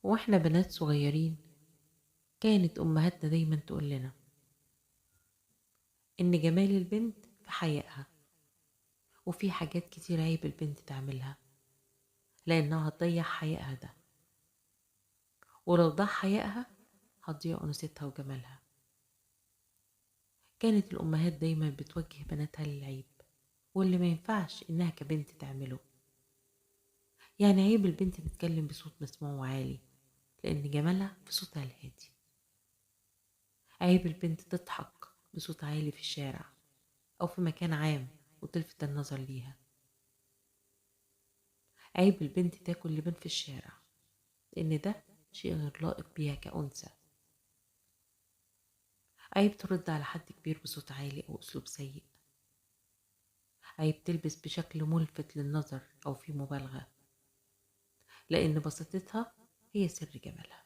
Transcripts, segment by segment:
واحنا بنات صغيرين كانت امهاتنا دايما تقول لنا ان جمال البنت في حيائها، وفي حاجات كتير عيب البنت تعملها لانها هتضيع حيائها ده، ولو ضاع حيائها هتضيع انوثتها وجمالها. كانت الامهات دايما بتوجه بناتها للعيب واللي ما ينفعش انها كبنت تعمله. يعني عيب البنت تتكلم بصوت مسموع وعالي لان جمالها في صوتها الهادي. عيب البنت تضحك بصوت عالي في الشارع أو في مكان عام وتلفت النظر ليها. عيب البنت تاكل لبان في الشارع لأن ده شيء غير لائق بيها كأنثى. عيب ترد على حد كبير بصوت عالي أو أسلوب سيء. عيب تلبس بشكل ملفت للنظر أو في مبالغة لأن بساطتها هي سر جمالها.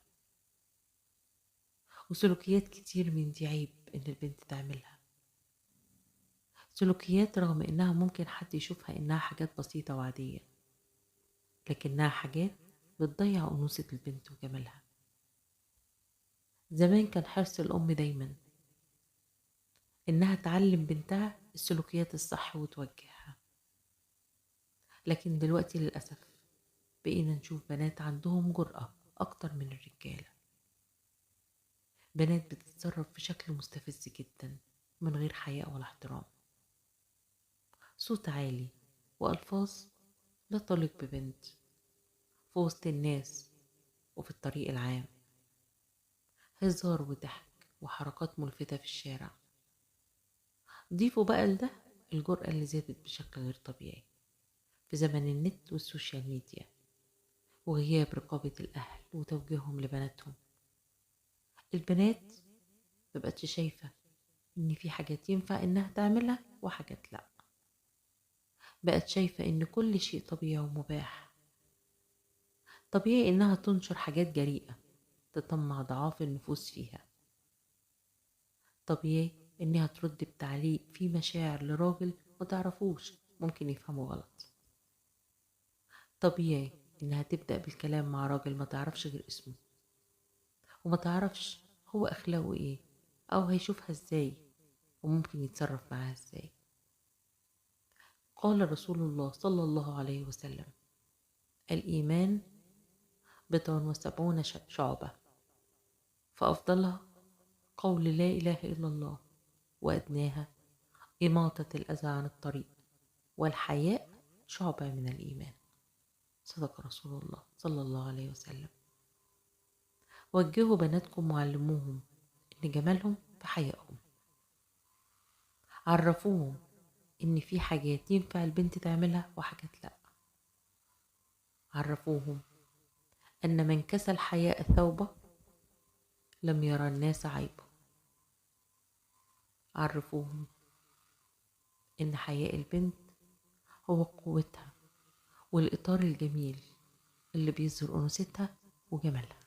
وسلوكيات كتير من دي عيب إن البنت تعملها، سلوكيات رغم إنها ممكن حد يشوفها إنها حاجات بسيطة وعادية، لكنها حاجات بتضيع أنوثة البنت وجمالها. زمان كان حرص الأم دايما إنها تعلم بنتها السلوكيات الصح وتوجهها، لكن دلوقتي للأسف بقينا نشوف بنات عندهم جرأة أكتر من الرجالة. بنات بتتصرف بشكل مستفز جدا من غير حياء ولا احترام. صوت عالي وألفاظ لا تليق ببنت في وسط الناس وفي الطريق العام. هزار وضحك وحركات ملفتة في الشارع. ضيفوا بقى لده الجرأة اللي زادت بشكل غير طبيعي في زمن النت والسوشيال ميديا، وغياب رقابة الأهل وتوجيههم لبناتهم. البنات مبقتش شايفة إن في حاجات ينفع إنها تعملها وحاجات لأ. بقت شايفة إن كل شيء طبيعي ومباح. طبيعي إنها تنشر حاجات جريئة تطمع ضعاف النفوس فيها. طبيعي إنها ترد بتعليق فيه مشاعر لراجل ما تعرفوش ممكن يفهمه غلط. طبيعي إنها تبدأ بالكلام مع راجل ما تعرفش غير اسمه وما تعرفش هو أخلاقه إيه أو هيشوفها إزاي وممكن يتصرف معاها إزاي. قال رسول الله صلى الله عليه وسلم: الإيمان 70 شعبة، فأفضلها قول لا إله إلا الله، وأدناها إماطة الأذى عن الطريق، والحياء شعبة من الإيمان. صدق رسول الله صلى الله عليه وسلم. وجهوا بناتكم وعلموهم إن جمالهم في حيائهم. عرفوهم إن في حاجات ينفع البنت تعملها وحاجات لأ. عرفوهم أن من كسى الحياء ثوبه لم يرى الناس عيبه. عرفوهم إن حياء البنت هو قوتها والإطار الجميل اللي بيظهر أنوثتها وجمالها.